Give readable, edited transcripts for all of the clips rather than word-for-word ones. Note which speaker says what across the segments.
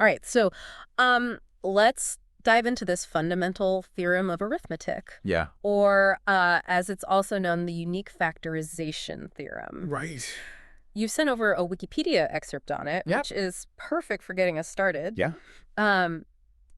Speaker 1: All right, so let's dive into this fundamental theorem of arithmetic.
Speaker 2: Yeah.
Speaker 1: Or, as it's also known, the unique factorization theorem.
Speaker 2: Right.
Speaker 1: You sent over a Wikipedia excerpt on it,
Speaker 2: Yep.
Speaker 1: which is perfect for getting us started.
Speaker 2: Yeah.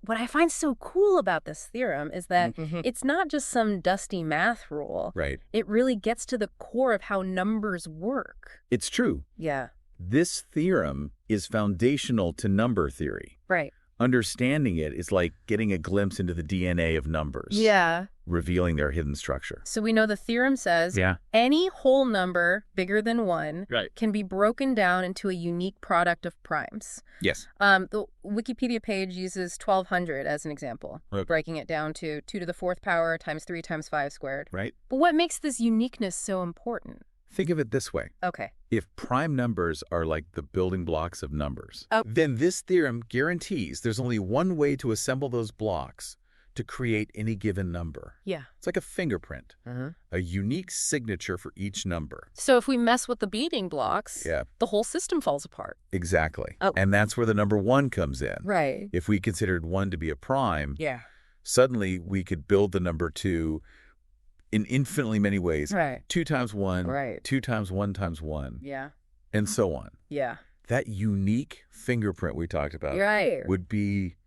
Speaker 1: What I find so cool about this theorem is that
Speaker 2: Mm-hmm.
Speaker 1: it's not just some dusty math rule.
Speaker 2: Right.
Speaker 1: It really gets to the core of how numbers work.
Speaker 2: It's true.
Speaker 1: Yeah.
Speaker 2: This theorem is foundational to number theory.
Speaker 1: Right.
Speaker 2: Understanding it is like getting a glimpse into the DNA of numbers.
Speaker 1: Yeah.
Speaker 2: Revealing their hidden structure.
Speaker 1: So we know the theorem says
Speaker 2: Yeah.
Speaker 1: any whole number bigger than 1
Speaker 2: Right.
Speaker 1: can be broken down into a unique product of primes.
Speaker 2: Yes.
Speaker 1: The Wikipedia page uses 1200 as an example,
Speaker 2: Right.
Speaker 1: breaking it down to 2 to the 4th power times 3 times 5 squared.
Speaker 2: Right.
Speaker 1: But what makes this uniqueness so important?
Speaker 2: Think of it this way.
Speaker 1: Okay.
Speaker 2: If prime numbers are like the building blocks of numbers,
Speaker 1: Oh.
Speaker 2: then this theorem guarantees there's only one way to assemble those blocks to create any given number.
Speaker 1: Yeah.
Speaker 2: It's like a fingerprint, a unique signature for each number.
Speaker 1: So if we mess with the building blocks,
Speaker 2: Yeah.
Speaker 1: the whole system falls apart.
Speaker 2: Exactly.
Speaker 1: Oh.
Speaker 2: And that's where the number 1 comes in.
Speaker 1: Right.
Speaker 2: If we considered 1 to be a prime,
Speaker 1: Yeah.
Speaker 2: suddenly we could build the number 2 in infinitely many ways.
Speaker 1: Right.
Speaker 2: 2 times 1,
Speaker 1: Right.
Speaker 2: 2 times 1 times 1,
Speaker 1: Yeah.
Speaker 2: and so on.
Speaker 1: Yeah.
Speaker 2: That unique fingerprint we talked about
Speaker 1: Right.
Speaker 2: would be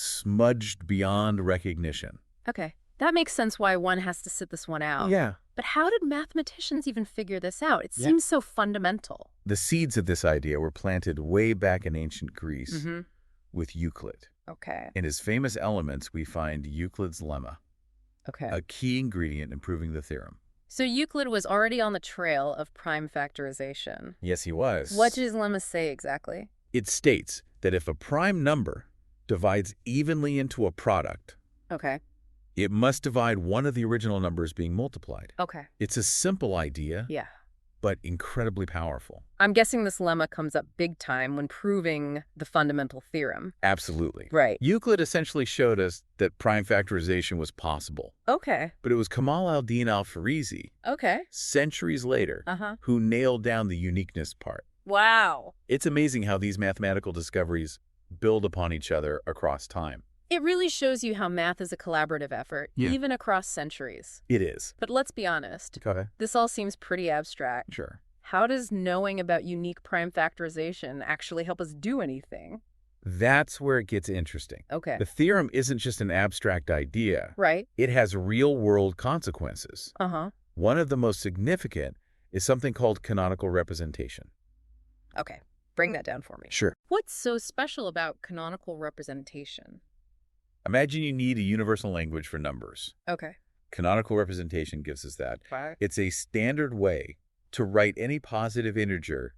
Speaker 2: smudged beyond recognition.
Speaker 1: Okay. That makes sense why one has to sit this one out.
Speaker 2: Yeah.
Speaker 1: But how did mathematicians even figure this out? It
Speaker 2: Yeah.
Speaker 1: seems so fundamental.
Speaker 2: The seeds of this idea were planted way back in ancient Greece
Speaker 1: Mm-hmm.
Speaker 2: with Euclid.
Speaker 1: Okay.
Speaker 2: In his famous Elements, we find Euclid's lemma,
Speaker 1: Okay.
Speaker 2: a key ingredient in proving the theorem.
Speaker 1: So Euclid was already on the trail of prime factorization.
Speaker 2: Yes, he was.
Speaker 1: What does his lemma say exactly?
Speaker 2: It states that if a prime number divides evenly into a product,
Speaker 1: Okay.
Speaker 2: it must divide one of the original numbers being multiplied.
Speaker 1: Okay.
Speaker 2: It's a simple idea,
Speaker 1: Yeah.
Speaker 2: but incredibly powerful.
Speaker 1: I'm guessing this lemma comes up big time when proving the fundamental theorem.
Speaker 2: Absolutely.
Speaker 1: Right.
Speaker 2: Euclid essentially showed us that prime factorization was possible,
Speaker 1: Okay.
Speaker 2: but it was Kamal al-Din al-Farisi,
Speaker 1: Okay.
Speaker 2: centuries later,
Speaker 1: Uh-huh.
Speaker 2: who nailed down the uniqueness part.
Speaker 1: Wow.
Speaker 2: It's amazing how these mathematical discoveries build upon each other across time.
Speaker 1: It really shows you how math is a collaborative effort,
Speaker 2: Yeah.
Speaker 1: even across centuries.
Speaker 2: It is.
Speaker 1: But let's be honest.
Speaker 2: Okay.
Speaker 1: This all seems pretty abstract.
Speaker 2: Sure.
Speaker 1: How does knowing about unique prime factorization actually help us do anything?
Speaker 2: That's where it gets interesting.
Speaker 1: Okay.
Speaker 2: The theorem isn't just an abstract idea.
Speaker 1: Right?
Speaker 2: It has real-world consequences.
Speaker 1: Uh-huh.
Speaker 2: One of the most significant is something called canonical representation.
Speaker 1: Okay. Bring that down for me.
Speaker 2: Sure.
Speaker 1: What's so special about canonical representation?
Speaker 2: Imagine you need a universal language for numbers.
Speaker 1: Okay.
Speaker 2: Canonical representation gives us that.
Speaker 1: Right.
Speaker 2: It's a standard way to write any positive integer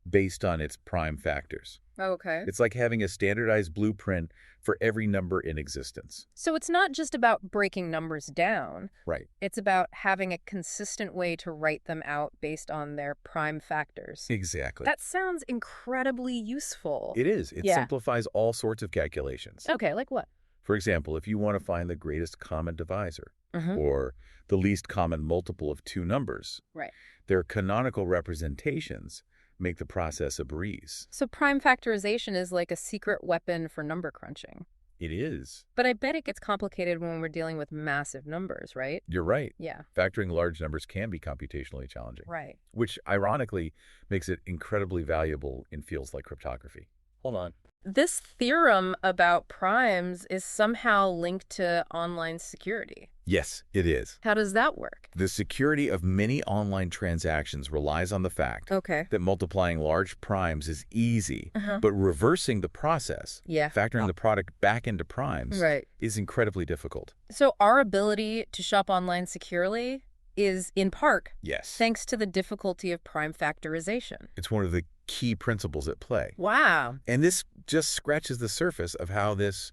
Speaker 2: based on its prime factors.
Speaker 1: Okay.
Speaker 2: It's like having a standardized blueprint for every number in existence.
Speaker 1: So it's not just about breaking numbers down.
Speaker 2: Right.
Speaker 1: It's about having a consistent way to write them out based on their prime factors.
Speaker 2: Exactly.
Speaker 1: That sounds incredibly useful.
Speaker 2: It is. It
Speaker 1: Yeah.
Speaker 2: simplifies all sorts of calculations.
Speaker 1: Okay, like what?
Speaker 2: For example, if you want to find the greatest common divisor
Speaker 1: Mm-hmm.
Speaker 2: or the least common multiple of two numbers,
Speaker 1: Right.
Speaker 2: their canonical representations make the process a breeze.
Speaker 1: So prime factorization is like a secret weapon for number crunching.
Speaker 2: It is.
Speaker 1: But I bet it gets complicated when we're dealing with massive numbers, right?
Speaker 2: You're right.
Speaker 1: Yeah.
Speaker 2: Factoring large numbers can be computationally challenging,
Speaker 1: Right.
Speaker 2: which ironically makes it incredibly valuable in fields like cryptography. Hold on.
Speaker 1: This theorem about primes is somehow linked to online security.
Speaker 2: Yes, it is.
Speaker 1: How does that work?
Speaker 2: The security of many online transactions relies on the fact
Speaker 1: Okay.
Speaker 2: that multiplying large primes is easy,
Speaker 1: Uh-huh.
Speaker 2: but reversing the process,
Speaker 1: Yeah.
Speaker 2: factoring the product back into primes,
Speaker 1: Right.
Speaker 2: is incredibly difficult.
Speaker 1: So our ability to shop online securely is, in part,
Speaker 2: Yes.
Speaker 1: thanks to the difficulty of prime factorization.
Speaker 2: It's one of the key principles at play.
Speaker 1: Wow.
Speaker 2: And this just scratches the surface of how this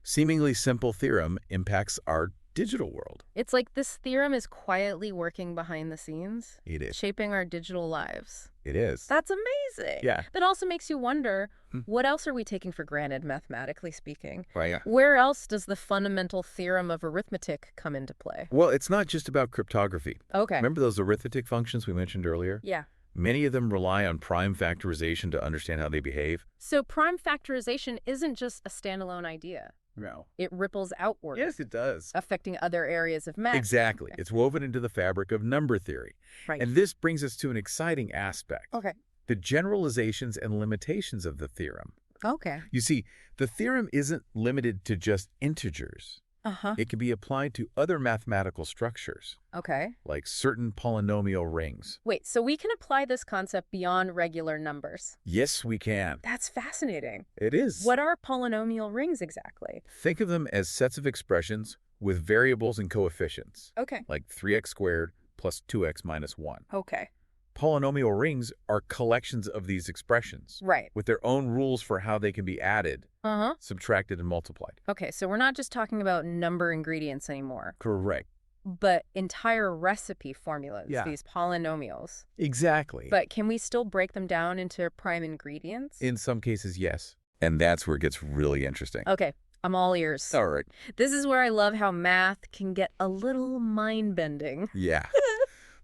Speaker 2: seemingly simple theorem impacts our digital world.
Speaker 1: It's like this theorem is quietly working behind the scenes,
Speaker 2: It is.
Speaker 1: shaping our digital lives.
Speaker 2: It is.
Speaker 1: That's amazing.
Speaker 2: Yeah.
Speaker 1: That also makes you wonder,
Speaker 2: Hmm.
Speaker 1: what else are we taking for granted, mathematically speaking?
Speaker 2: Right, yeah.
Speaker 1: Where else does the fundamental theorem of arithmetic come into play?
Speaker 2: Well, it's not just about cryptography.
Speaker 1: Okay.
Speaker 2: Remember those arithmetic functions we mentioned earlier?
Speaker 1: Yeah.
Speaker 2: Many of them rely on prime factorization to understand how they behave.
Speaker 1: So prime factorization isn't just a standalone idea.
Speaker 2: No.
Speaker 1: It ripples outward.
Speaker 2: Yes, it does.
Speaker 1: Affecting other areas of math.
Speaker 2: Exactly. It's woven into the fabric of number theory.
Speaker 1: Right.
Speaker 2: And this brings us to an exciting aspect.
Speaker 1: Okay.
Speaker 2: The generalizations and limitations of the theorem.
Speaker 1: Okay.
Speaker 2: You see, the theorem isn't limited to just integers.
Speaker 1: Uh-huh.
Speaker 2: It can be applied to other mathematical structures,
Speaker 1: Okay.
Speaker 2: like certain polynomial rings.
Speaker 1: Wait, so we can apply this concept beyond regular numbers?
Speaker 2: Yes, we can.
Speaker 1: That's fascinating.
Speaker 2: It is.
Speaker 1: What are polynomial rings exactly?
Speaker 2: Think of them as sets of expressions with variables and coefficients,
Speaker 1: Okay.
Speaker 2: like 3x squared plus 2x minus 1.
Speaker 1: Okay.
Speaker 2: Polynomial rings are collections of these expressions,
Speaker 1: Right.
Speaker 2: with their own rules for how they can be added,
Speaker 1: Uh-huh.
Speaker 2: subtracted, and multiplied.
Speaker 1: Okay, so we're not just talking about number ingredients anymore,
Speaker 2: Correct.
Speaker 1: but entire recipe formulas,
Speaker 2: Yeah.
Speaker 1: these polynomials.
Speaker 2: Exactly.
Speaker 1: But can we still break them down into prime ingredients?
Speaker 2: In some cases, yes. And that's where it gets really interesting.
Speaker 1: Okay, I'm all ears.
Speaker 2: All right.
Speaker 1: This is where I love how math can get a little mind-bending.
Speaker 2: Yeah.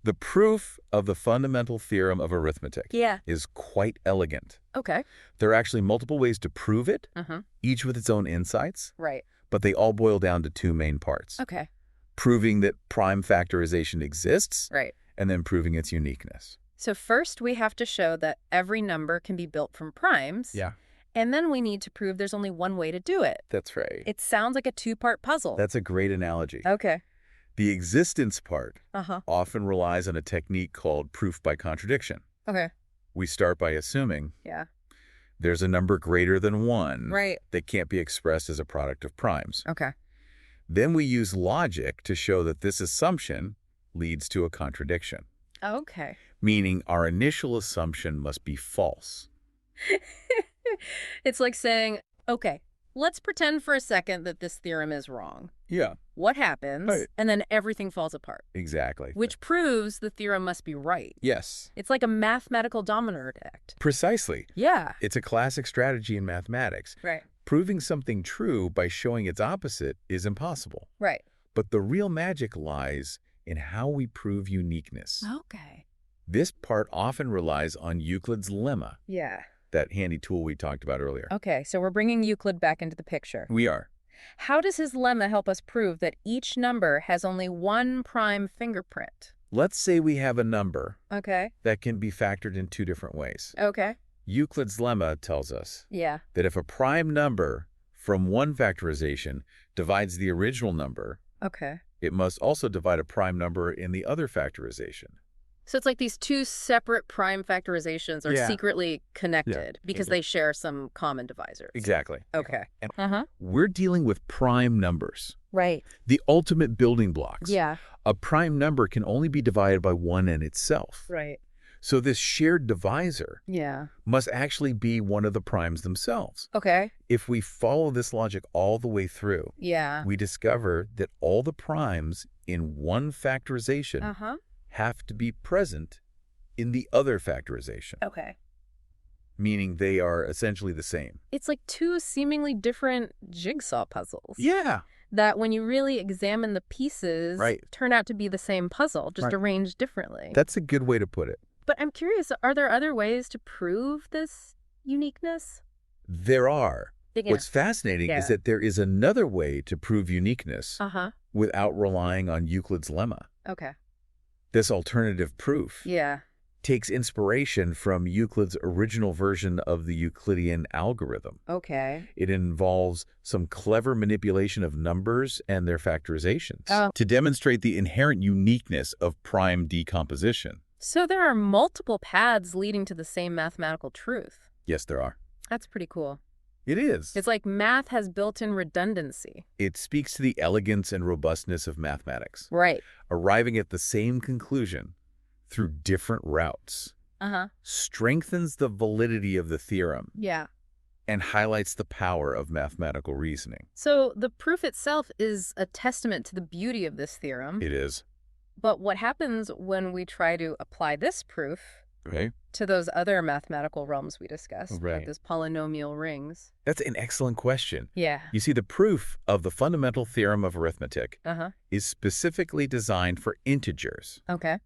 Speaker 2: The proof of the fundamental theorem of arithmetic
Speaker 1: Yeah.
Speaker 2: is quite elegant.
Speaker 1: Okay.
Speaker 2: There are actually multiple ways to prove it,
Speaker 1: Uh-huh.
Speaker 2: each with its own insights,
Speaker 1: Right.
Speaker 2: but they all boil down to two main parts.
Speaker 1: Okay.
Speaker 2: Proving that prime factorization exists,
Speaker 1: Right.
Speaker 2: and then proving its uniqueness.
Speaker 1: So first we have to show that every number can be built from primes.
Speaker 2: Yeah,
Speaker 1: And then we need to prove there's only one way to do it.
Speaker 2: that's right.
Speaker 1: It sounds like a two-part puzzle.
Speaker 2: That's a great analogy.
Speaker 1: Okay.
Speaker 2: The existence part
Speaker 1: Uh-huh.
Speaker 2: often relies on a technique called proof by contradiction.
Speaker 1: Okay.
Speaker 2: We start by assuming
Speaker 1: Yeah.
Speaker 2: there's a number greater than 1
Speaker 1: Right.
Speaker 2: that can't be expressed as a product of primes.
Speaker 1: Okay.
Speaker 2: Then we use logic to show that this assumption leads to a contradiction,
Speaker 1: Okay.
Speaker 2: meaning our initial assumption must be false.
Speaker 1: It's like saying, okay, let's pretend for a second that this theorem is wrong.
Speaker 2: Yeah,
Speaker 1: What happens?
Speaker 2: Right.
Speaker 1: And then everything falls apart,
Speaker 2: exactly.
Speaker 1: which proves the theorem must be right.
Speaker 2: Yes,
Speaker 1: It's like a mathematical domino effect.
Speaker 2: precisely.
Speaker 1: Yeah.
Speaker 2: It's a classic strategy in mathematics.
Speaker 1: Right.
Speaker 2: Proving something true by showing its opposite is impossible.
Speaker 1: Right.
Speaker 2: But the real magic lies in how we prove uniqueness.
Speaker 1: Okay.
Speaker 2: This part often relies on Euclid's lemma,
Speaker 1: Yeah.
Speaker 2: that handy tool we talked about earlier.
Speaker 1: Okay, so we're bringing Euclid back into the picture.
Speaker 2: We are.
Speaker 1: How does his lemma help us prove that each number has only one prime fingerprint?
Speaker 2: Let's say we have a number
Speaker 1: Okay.
Speaker 2: that can be factored in two different ways.
Speaker 1: Okay.
Speaker 2: Euclid's lemma tells us
Speaker 1: Yeah.
Speaker 2: that if a prime number from one factorization divides the original number,
Speaker 1: Okay.
Speaker 2: it must also divide a prime number in the other factorization.
Speaker 1: So it's like these two separate prime factorizations are
Speaker 2: Yeah.
Speaker 1: secretly connected because they share some common divisors.
Speaker 2: Exactly.
Speaker 1: Okay.
Speaker 2: And
Speaker 1: Uh-huh.
Speaker 2: we're dealing with prime numbers,
Speaker 1: Right.
Speaker 2: the ultimate building blocks.
Speaker 1: Yeah.
Speaker 2: A prime number can only be divided by one in itself.
Speaker 1: Right.
Speaker 2: So this shared divisor
Speaker 1: Yeah.
Speaker 2: must actually be one of the primes themselves.
Speaker 1: Okay.
Speaker 2: If we follow this logic all the way through,
Speaker 1: Yeah.
Speaker 2: we discover that all the primes in one factorization
Speaker 1: Uh-huh.
Speaker 2: have to be present in the other factorization,
Speaker 1: Okay.
Speaker 2: meaning they are essentially the same.
Speaker 1: It's like two seemingly different jigsaw puzzles.
Speaker 2: Yeah.
Speaker 1: That when you really examine the pieces,
Speaker 2: Right.
Speaker 1: turn out to be the same puzzle, just
Speaker 2: Right.
Speaker 1: arranged differently.
Speaker 2: That's a good way to put it.
Speaker 1: But I'm curious, are there other ways to prove this uniqueness?
Speaker 2: There are.
Speaker 1: Yeah.
Speaker 2: What's fascinating is that there is another way to prove uniqueness
Speaker 1: Uh-huh.
Speaker 2: without relying on Euclid's lemma.
Speaker 1: Okay.
Speaker 2: This alternative proof
Speaker 1: Yeah.
Speaker 2: takes inspiration from Euclid's original version of the Euclidean algorithm.
Speaker 1: Okay.
Speaker 2: It involves some clever manipulation of numbers and their factorizations
Speaker 1: Oh.
Speaker 2: to demonstrate the inherent uniqueness of prime decomposition.
Speaker 1: So there are multiple paths leading to the same mathematical truth.
Speaker 2: Yes, there are.
Speaker 1: That's pretty cool.
Speaker 2: It is.
Speaker 1: It's like math has built-in redundancy.
Speaker 2: It speaks to the elegance and robustness of mathematics,
Speaker 1: Right.
Speaker 2: arriving at the same conclusion through different routes,
Speaker 1: Uh-huh.
Speaker 2: strengthens the validity of the theorem,
Speaker 1: Yeah.
Speaker 2: and highlights the power of mathematical reasoning.
Speaker 1: So the proof itself is a testament to the beauty of this theorem.
Speaker 2: It is.
Speaker 1: But what happens when we try to apply this proof
Speaker 2: Okay.
Speaker 1: to those other mathematical realms we discussed,
Speaker 2: Right.
Speaker 1: like those polynomial rings?
Speaker 2: That's an excellent question.
Speaker 1: Yeah.
Speaker 2: You see, the proof of the fundamental theorem of arithmetic
Speaker 1: Uh-huh.
Speaker 2: is specifically designed for integers.
Speaker 1: Okay.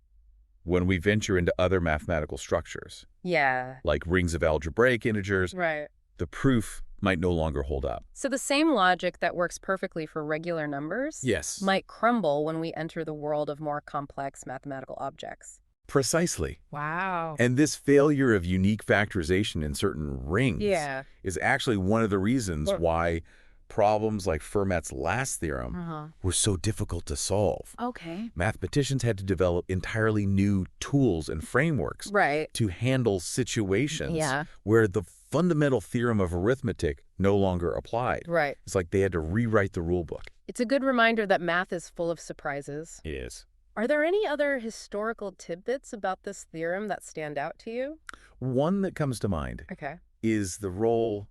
Speaker 2: when we venture into other mathematical structures,
Speaker 1: Yeah.
Speaker 2: like rings of algebraic integers,
Speaker 1: Right.
Speaker 2: the proof might no longer hold up.
Speaker 1: So the same logic that works perfectly for regular numbers
Speaker 2: Yes.
Speaker 1: might crumble when we enter the world of more complex mathematical objects.
Speaker 2: Precisely.
Speaker 1: Wow.
Speaker 2: And this failure of unique factorization in certain rings
Speaker 1: Yeah.
Speaker 2: is actually one of the reasons
Speaker 1: Sure.
Speaker 2: why problems like Fermat's last theorem
Speaker 1: Uh-huh.
Speaker 2: were so difficult to solve.
Speaker 1: Okay.
Speaker 2: Mathematicians had to develop entirely new tools and frameworks
Speaker 1: Right.
Speaker 2: to handle situations
Speaker 1: Yeah.
Speaker 2: where the fundamental theorem of arithmetic no longer applied.
Speaker 1: Right.
Speaker 2: It's like they had to rewrite the rule book.
Speaker 1: It's a good reminder that math is full of surprises.
Speaker 2: It is.
Speaker 1: Are there any other historical tidbits about this theorem that stand out to you?
Speaker 2: One that comes to mind
Speaker 1: Okay.
Speaker 2: is the role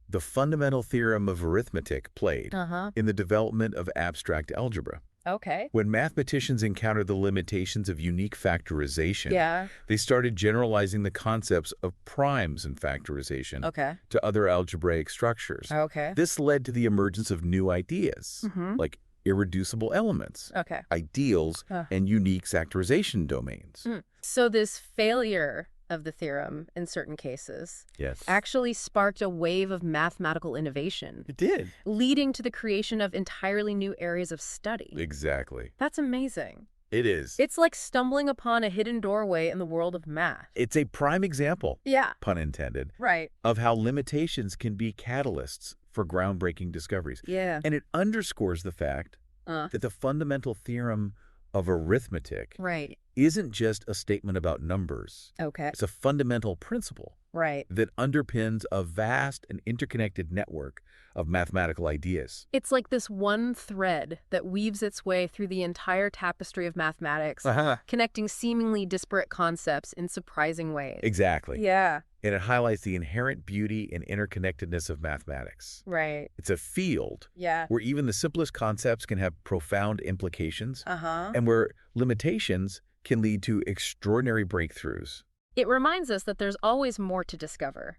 Speaker 2: the fundamental theorem of arithmetic played
Speaker 1: Uh-huh.
Speaker 2: in the development of abstract algebra.
Speaker 1: Okay.
Speaker 2: When mathematicians encountered the limitations of unique factorization,
Speaker 1: Yeah.
Speaker 2: they started generalizing the concepts of primes and factorization
Speaker 1: Okay.
Speaker 2: to other algebraic structures.
Speaker 1: Okay.
Speaker 2: This led to the emergence of new ideas,
Speaker 1: Mm-hmm.
Speaker 2: like irreducible elements,
Speaker 1: Okay.
Speaker 2: ideals, and unique factorization domains.
Speaker 1: So this failure of the theorem in certain cases
Speaker 2: Yes.
Speaker 1: actually sparked a wave of mathematical innovation,
Speaker 2: It did.
Speaker 1: leading to the creation of entirely new areas of study.
Speaker 2: Exactly.
Speaker 1: That's amazing.
Speaker 2: It is.
Speaker 1: It's like stumbling upon a hidden doorway in the world of math.
Speaker 2: It's a prime example,
Speaker 1: Yeah.
Speaker 2: pun intended,
Speaker 1: Right.
Speaker 2: of how limitations can be catalysts for groundbreaking discoveries.
Speaker 1: Yeah.
Speaker 2: And it underscores the fact that the fundamental theorem of arithmetic
Speaker 1: Right.
Speaker 2: isn't just a statement about numbers.
Speaker 1: Okay.
Speaker 2: It's a fundamental principle
Speaker 1: Right.
Speaker 2: that underpins a vast and interconnected network of mathematical ideas.
Speaker 1: It's like this one thread that weaves its way through the entire tapestry of mathematics, connecting seemingly disparate concepts in surprising ways.
Speaker 2: Exactly.
Speaker 1: Yeah.
Speaker 2: And it highlights the inherent beauty and interconnectedness of mathematics.
Speaker 1: Right.
Speaker 2: It's a field
Speaker 1: Yeah.
Speaker 2: where even the simplest concepts can have profound implications
Speaker 1: Uh-huh.
Speaker 2: and where limitations can lead to extraordinary breakthroughs.
Speaker 1: It reminds us that there's always more to discover.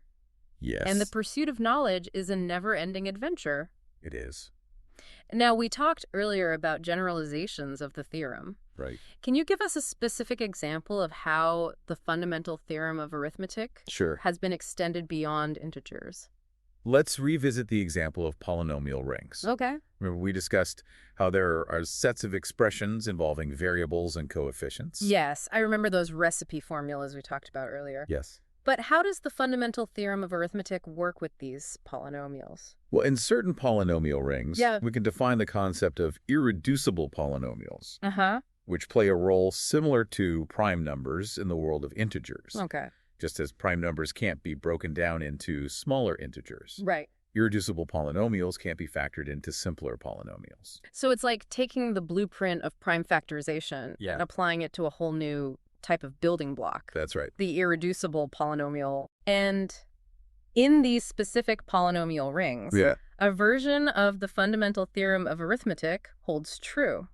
Speaker 2: Yes,
Speaker 1: And the pursuit of knowledge is a never-ending adventure.
Speaker 2: it is.
Speaker 1: Now, we talked earlier about generalizations of the theorem.
Speaker 2: Right.
Speaker 1: Can you give us a specific example of how the fundamental theorem of arithmetic
Speaker 2: Sure.
Speaker 1: has been extended beyond integers?
Speaker 2: Let's revisit the example of polynomial rings.
Speaker 1: Okay.
Speaker 2: Remember, we discussed how there are sets of expressions involving variables and coefficients?
Speaker 1: Yes, I remember those recipe formulas we talked about earlier.
Speaker 2: Yes.
Speaker 1: But how does the fundamental theorem of arithmetic work with these polynomials?
Speaker 2: Well, in certain polynomial rings,
Speaker 1: Yeah.
Speaker 2: we can define the concept of irreducible polynomials,
Speaker 1: Uh-huh.
Speaker 2: which play a role similar to prime numbers in the world of integers.
Speaker 1: Okay.
Speaker 2: Just as prime numbers can't be broken down into smaller integers.
Speaker 1: Right.
Speaker 2: Irreducible polynomials can't be factored into simpler polynomials.
Speaker 1: So it's like taking the blueprint of prime factorization
Speaker 2: Yeah.
Speaker 1: and applying it to a whole new type of building block,
Speaker 2: That's right.
Speaker 1: the irreducible polynomial. And in these specific polynomial rings, a version of the fundamental theorem of arithmetic holds true.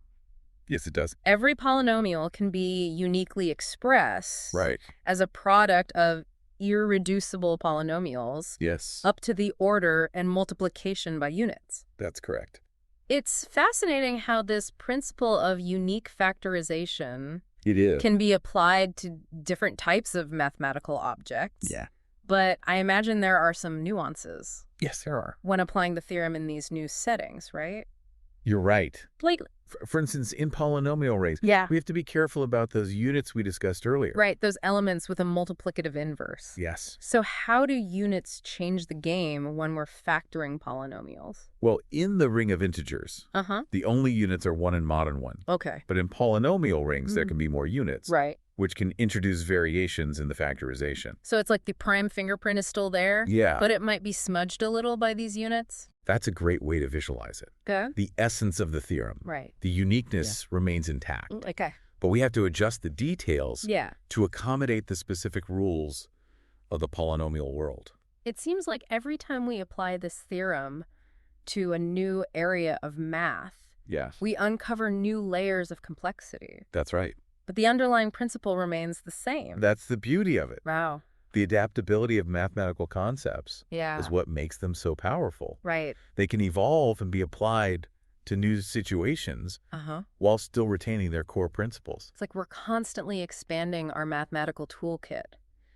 Speaker 2: Yes, it does.
Speaker 1: Every polynomial can be uniquely expressed
Speaker 2: Right.
Speaker 1: as a product of irreducible polynomials
Speaker 2: Yes,
Speaker 1: up to the order and multiplication by units.
Speaker 2: that's correct.
Speaker 1: It's fascinating how this principle of unique factorization
Speaker 2: It is.
Speaker 1: can be applied to different types of mathematical objects.
Speaker 2: Yeah.
Speaker 1: But I imagine there are some nuances
Speaker 2: Yes, there are.
Speaker 1: when applying the theorem in these new settings, right?
Speaker 2: You're right.
Speaker 1: Like,
Speaker 2: For instance, in polynomial rings,
Speaker 1: yeah,
Speaker 2: we have to be careful about those units we discussed earlier.
Speaker 1: right, those elements with a multiplicative inverse.
Speaker 2: Yes.
Speaker 1: So how do units change the game when we're factoring polynomials?
Speaker 2: Well, in the ring of integers,
Speaker 1: Uh-huh.
Speaker 2: the only units are 1 and mod and 1.
Speaker 1: Okay.
Speaker 2: But in polynomial rings, there can be more units,
Speaker 1: Right.
Speaker 2: which can introduce variations in the factorization.
Speaker 1: So it's like the prime fingerprint is still there,
Speaker 2: Yeah,
Speaker 1: but it might be smudged a little by these units?
Speaker 2: that's a great way to visualize it.
Speaker 1: Okay.
Speaker 2: The essence of the theorem,
Speaker 1: Right.
Speaker 2: the uniqueness remains intact.
Speaker 1: Okay.
Speaker 2: But we have to adjust the details
Speaker 1: Yeah.
Speaker 2: to accommodate the specific rules of the polynomial world.
Speaker 1: It seems like every time we apply this theorem to a new area of math,
Speaker 2: Yeah,
Speaker 1: we uncover new layers of complexity.
Speaker 2: that's right.
Speaker 1: But the underlying principle remains the same.
Speaker 2: That's the beauty of it.
Speaker 1: Wow.
Speaker 2: The adaptability of mathematical concepts
Speaker 1: Yeah.
Speaker 2: is what makes them so powerful.
Speaker 1: Right.
Speaker 2: They can evolve and be applied to new situations
Speaker 1: Uh-huh.
Speaker 2: while still retaining their core principles.
Speaker 1: It's like we're constantly expanding our mathematical toolkit,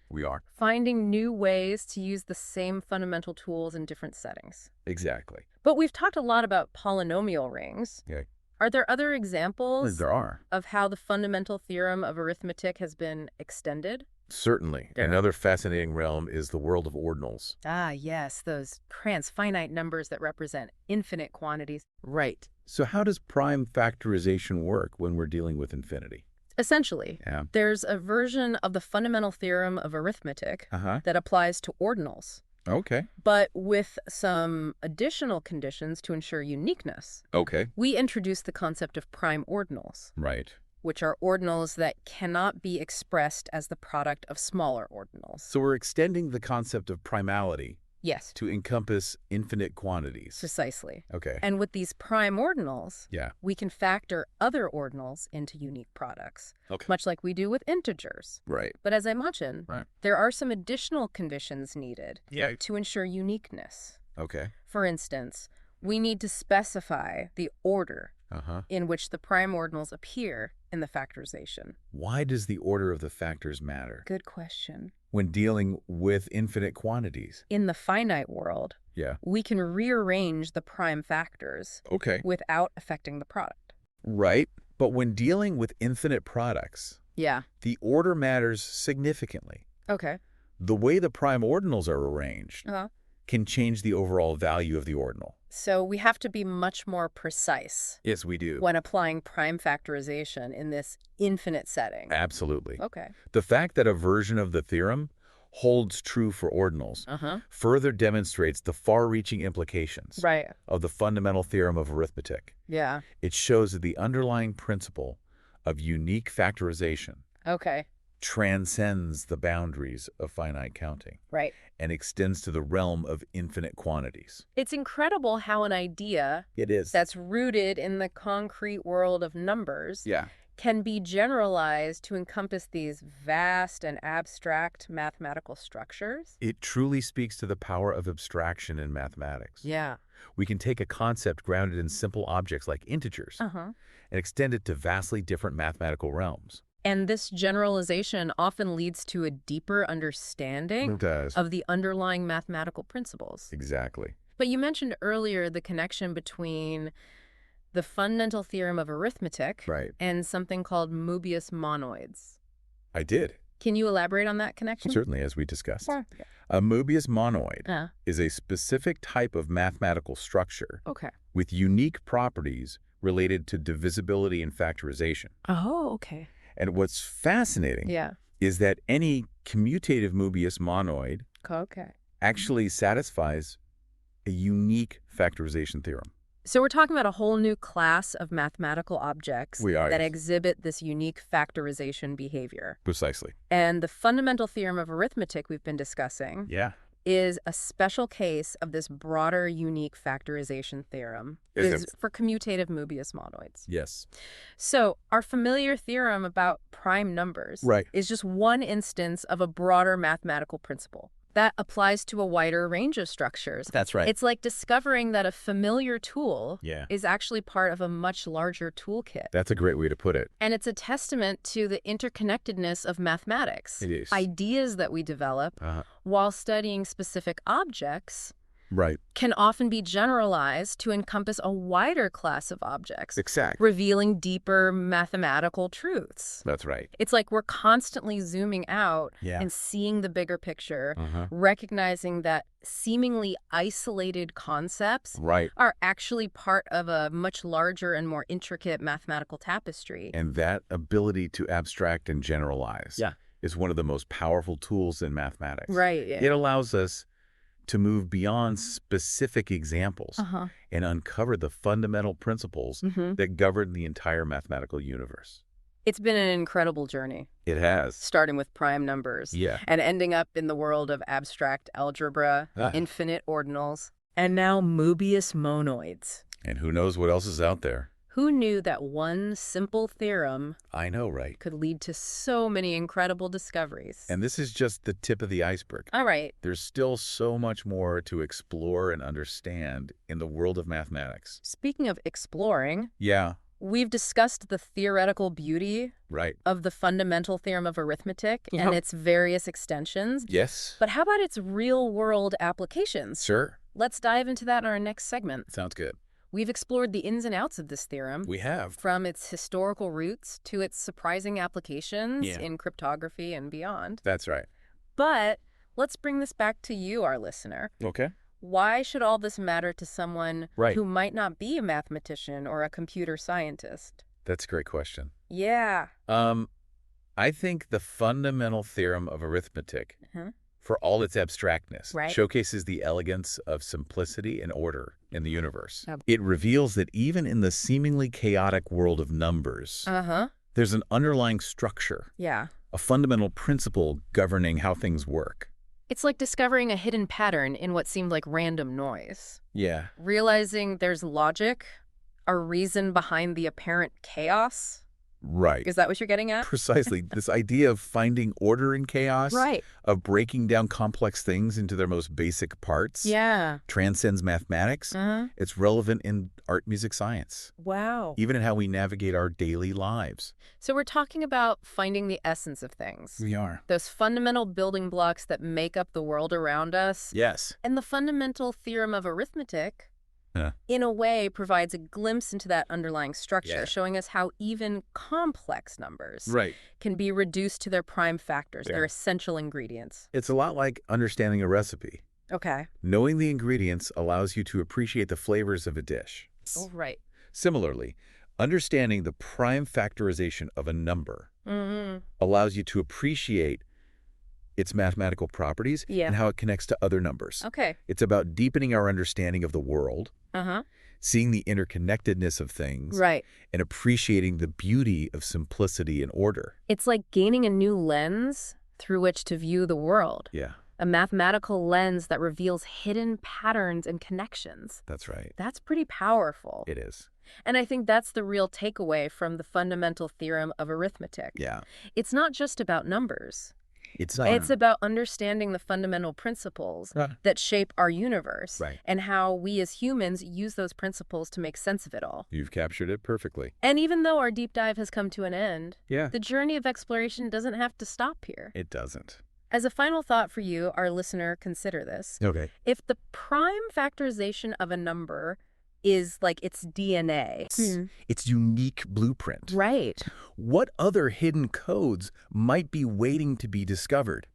Speaker 2: We are.
Speaker 1: finding new ways to use the same fundamental tools in different settings.
Speaker 2: Exactly.
Speaker 1: But we've talked a lot about polynomial rings.
Speaker 2: Yeah.
Speaker 1: Are there other examples
Speaker 2: There are.
Speaker 1: of how the fundamental theorem of arithmetic has been extended?
Speaker 2: Certainly.
Speaker 1: Yeah.
Speaker 2: Another fascinating realm is the world of ordinals.
Speaker 1: Ah, yes, those transfinite numbers that represent infinite quantities. Right.
Speaker 2: So how does prime factorization work when we're dealing with infinity?
Speaker 1: Essentially,
Speaker 2: Yeah.
Speaker 1: there's a version of the fundamental theorem of arithmetic
Speaker 2: Uh-huh.
Speaker 1: that applies to ordinals,
Speaker 2: Okay.
Speaker 1: but with some additional conditions to ensure uniqueness.
Speaker 2: Okay.
Speaker 1: We introduce the concept of prime ordinals,
Speaker 2: Right.
Speaker 1: which are ordinals that cannot be expressed as the product of smaller ordinals.
Speaker 2: So we're extending the concept of primality
Speaker 1: Yes,
Speaker 2: to encompass infinite quantities.
Speaker 1: precisely.
Speaker 2: Okay.
Speaker 1: And with these prime ordinals,
Speaker 2: Yeah.
Speaker 1: we can factor other ordinals into unique products,
Speaker 2: Okay.
Speaker 1: much like we do with integers.
Speaker 2: Right.
Speaker 1: But as I mentioned,
Speaker 2: Right.
Speaker 1: there are some additional conditions needed
Speaker 2: Yeah.
Speaker 1: to ensure uniqueness.
Speaker 2: Okay.
Speaker 1: For instance, we need to specify the order
Speaker 2: Uh-huh.
Speaker 1: in which the prime ordinals appear in the factorization.
Speaker 2: Why does the order of the factors matter
Speaker 1: Good question.
Speaker 2: when dealing with infinite quantities?
Speaker 1: In the finite world,
Speaker 2: Yeah.
Speaker 1: we can rearrange the prime factors
Speaker 2: Okay.
Speaker 1: without affecting the product.
Speaker 2: Right. But when dealing with infinite products,
Speaker 1: Yeah.
Speaker 2: the order matters significantly.
Speaker 1: Okay.
Speaker 2: The way the prime ordinals are arranged
Speaker 1: Uh-huh.
Speaker 2: can change the overall value of the ordinal.
Speaker 1: So we have to be much more precise
Speaker 2: Yes, we do.
Speaker 1: when applying prime factorization in this infinite setting.
Speaker 2: Absolutely.
Speaker 1: Okay.
Speaker 2: The fact that a version of the theorem holds true for ordinals
Speaker 1: Uh-huh.
Speaker 2: further demonstrates the far-reaching implications
Speaker 1: Right.
Speaker 2: of the fundamental theorem of arithmetic.
Speaker 1: Yeah.
Speaker 2: It shows that the underlying principle of unique factorization
Speaker 1: Okay.
Speaker 2: transcends the boundaries of finite counting
Speaker 1: Right.
Speaker 2: and extends to the realm of infinite quantities.
Speaker 1: It's incredible how an idea
Speaker 2: It is.
Speaker 1: that's rooted in the concrete world of numbers
Speaker 2: Yeah.
Speaker 1: can be generalized to encompass these vast and abstract mathematical structures.
Speaker 2: It truly speaks to the power of abstraction in mathematics.
Speaker 1: Yeah.
Speaker 2: We can take a concept grounded in simple objects like integers
Speaker 1: Uh-huh.
Speaker 2: and extend it to vastly different mathematical realms.
Speaker 1: And this generalization often leads to a deeper understanding
Speaker 2: does.
Speaker 1: of the underlying mathematical principles.
Speaker 2: Exactly.
Speaker 1: But you mentioned earlier the connection between the fundamental theorem of arithmetic
Speaker 2: Right.
Speaker 1: and something called Mobius monoids.
Speaker 2: I did.
Speaker 1: Can you elaborate on that connection?
Speaker 2: Certainly, as we discussed.
Speaker 1: Sure.
Speaker 2: A Mobius monoid
Speaker 1: Uh,
Speaker 2: is a specific type of mathematical structure
Speaker 1: okay.
Speaker 2: with unique properties related to divisibility and factorization.
Speaker 1: Oh, okay.
Speaker 2: And what's fascinating
Speaker 1: Yeah.
Speaker 2: is that any commutative Mobius monoid
Speaker 1: Okay.
Speaker 2: actually satisfies a unique factorization theorem.
Speaker 1: So we're talking about a whole new class of mathematical objects
Speaker 2: We are,
Speaker 1: that
Speaker 2: yes.
Speaker 1: exhibit this unique factorization behavior.
Speaker 2: Precisely.
Speaker 1: And the fundamental theorem of arithmetic we've been discussing
Speaker 2: Yeah.
Speaker 1: is a special case of this broader unique factorization theorem.
Speaker 2: Is
Speaker 1: Is for commutative Mobius monoids.
Speaker 2: Yes.
Speaker 1: So our familiar theorem about prime numbers
Speaker 2: Right.
Speaker 1: is just one instance of a broader mathematical principle that applies to a wider range of structures.
Speaker 2: That's right.
Speaker 1: It's like discovering that a familiar tool
Speaker 2: Yeah.
Speaker 1: is actually part of a much larger toolkit.
Speaker 2: That's a great way to put it.
Speaker 1: And it's a testament to the interconnectedness of mathematics.
Speaker 2: It is.
Speaker 1: Ideas that we develop while studying specific objects
Speaker 2: Right.
Speaker 1: can often be generalized to encompass a wider class of objects,
Speaker 2: Exactly.
Speaker 1: revealing deeper mathematical truths.
Speaker 2: That's right.
Speaker 1: It's like we're constantly zooming out
Speaker 2: Yeah.
Speaker 1: and seeing the bigger picture,
Speaker 2: Uh-huh.
Speaker 1: recognizing that seemingly isolated concepts
Speaker 2: Right.
Speaker 1: are actually part of a much larger and more intricate mathematical tapestry.
Speaker 2: And that ability to abstract and generalize
Speaker 1: Yeah.
Speaker 2: is one of the most powerful tools in mathematics.
Speaker 1: Right. Yeah.
Speaker 2: It allows us to move beyond specific examples
Speaker 1: Uh-huh.
Speaker 2: and uncover the fundamental principles
Speaker 1: Mm-hmm.
Speaker 2: that govern the entire mathematical universe.
Speaker 1: It's been an incredible journey,
Speaker 2: It has.
Speaker 1: starting with prime numbers
Speaker 2: Yeah.
Speaker 1: and ending up in the world of abstract algebra,
Speaker 2: Ah.
Speaker 1: infinite ordinals, and now Mobius monoids.
Speaker 2: And who knows what else is out there?
Speaker 1: Who knew that one simple theorem
Speaker 2: I know, right?
Speaker 1: could lead to so many incredible discoveries?
Speaker 2: And this is just the tip of the iceberg.
Speaker 1: All right.
Speaker 2: There's still so much more to explore and understand in the world of mathematics.
Speaker 1: Speaking of exploring,
Speaker 2: Yeah,
Speaker 1: we've discussed the theoretical beauty
Speaker 2: right.
Speaker 1: of the fundamental theorem of arithmetic and its various extensions.
Speaker 2: Yes.
Speaker 1: But how about its real-world applications?
Speaker 2: Sure.
Speaker 1: Let's dive into that in our next segment.
Speaker 2: Sounds good.
Speaker 1: We've explored the ins and outs of this theorem.
Speaker 2: We have.
Speaker 1: From its historical roots to its surprising applications
Speaker 2: Yeah.
Speaker 1: in cryptography and beyond.
Speaker 2: That's right.
Speaker 1: But let's bring this back to you, our listener.
Speaker 2: Okay.
Speaker 1: Why should all this matter to someone
Speaker 2: Right.
Speaker 1: who might not be a mathematician or a computer scientist?
Speaker 2: That's a great question.
Speaker 1: Yeah.
Speaker 2: I think the fundamental theorem of arithmetic, for all its abstractness,
Speaker 1: Right.
Speaker 2: showcases the elegance of simplicity and order in the universe.
Speaker 1: Yep.
Speaker 2: It reveals that even in the seemingly chaotic world of numbers, there's an underlying structure,
Speaker 1: Yeah.
Speaker 2: a fundamental principle governing how things work.
Speaker 1: It's like discovering a hidden pattern in what seemed like random noise.
Speaker 2: Yeah.
Speaker 1: Realizing there's logic, a reason behind the apparent chaos.
Speaker 2: Right.
Speaker 1: Is that what you're getting at?
Speaker 2: Precisely. This idea of finding order in chaos,
Speaker 1: Right.
Speaker 2: of breaking down complex things into their most basic parts,
Speaker 1: Yeah.
Speaker 2: transcends mathematics. It's relevant in art, music, science,
Speaker 1: Wow.
Speaker 2: even in how we navigate our daily lives.
Speaker 1: So we're talking about finding the essence of things.
Speaker 2: We are.
Speaker 1: Those fundamental building blocks that make up the world around us.
Speaker 2: Yes.
Speaker 1: And the fundamental theorem of arithmetic,
Speaker 2: Huh.
Speaker 1: in a way, provides a glimpse into that underlying structure,
Speaker 2: Yeah.
Speaker 1: showing us how even complex numbers
Speaker 2: Right.
Speaker 1: can be reduced to their prime factors,
Speaker 2: Yeah.
Speaker 1: their essential ingredients.
Speaker 2: It's a lot like understanding a recipe.
Speaker 1: Okay.
Speaker 2: Knowing the ingredients allows you to appreciate the flavors of a dish.
Speaker 1: Oh, right.
Speaker 2: Similarly, understanding the prime factorization of a number allows you to appreciate its mathematical properties and how it connects to other numbers.
Speaker 1: Okay.
Speaker 2: It's about deepening our understanding of the world, seeing the interconnectedness of things,
Speaker 1: Right.
Speaker 2: and appreciating the beauty of simplicity and order.
Speaker 1: It's like gaining a new lens through which to view the world.
Speaker 2: Yeah,
Speaker 1: A mathematical lens that reveals hidden patterns and connections.
Speaker 2: that's right.
Speaker 1: That's pretty powerful.
Speaker 2: It is.
Speaker 1: And I think that's the real takeaway from the fundamental theorem of arithmetic.
Speaker 2: Yeah.
Speaker 1: It's not just about numbers.
Speaker 2: It's
Speaker 1: about understanding the fundamental principles that shape our universe
Speaker 2: Right.
Speaker 1: and how we as humans use those principles to make sense of it all.
Speaker 2: You've captured it perfectly.
Speaker 1: And even though our deep dive has come to an end,
Speaker 2: Yeah.
Speaker 1: the journey of exploration doesn't have to stop here.
Speaker 2: It doesn't.
Speaker 1: As a final thought for you, our listener, consider this.
Speaker 2: Okay.
Speaker 1: If the prime factorization of a number is like its DNA.
Speaker 2: Its unique blueprint.
Speaker 1: Right.
Speaker 2: What other hidden codes might be waiting to be discovered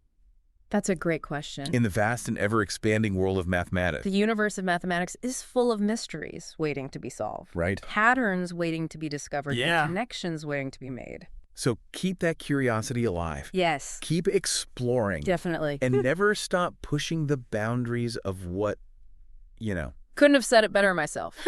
Speaker 1: That's a great question.
Speaker 2: in the vast and ever-expanding world of mathematics?
Speaker 1: The universe of mathematics is full of mysteries waiting to be solved.
Speaker 2: Right.
Speaker 1: Patterns waiting to be discovered.
Speaker 2: Yeah.
Speaker 1: And connections waiting to be made.
Speaker 2: So keep that curiosity alive.
Speaker 1: Yes.
Speaker 2: Keep exploring.
Speaker 1: Definitely.
Speaker 2: And never stop pushing the boundaries of what,
Speaker 1: Couldn't have said it better myself.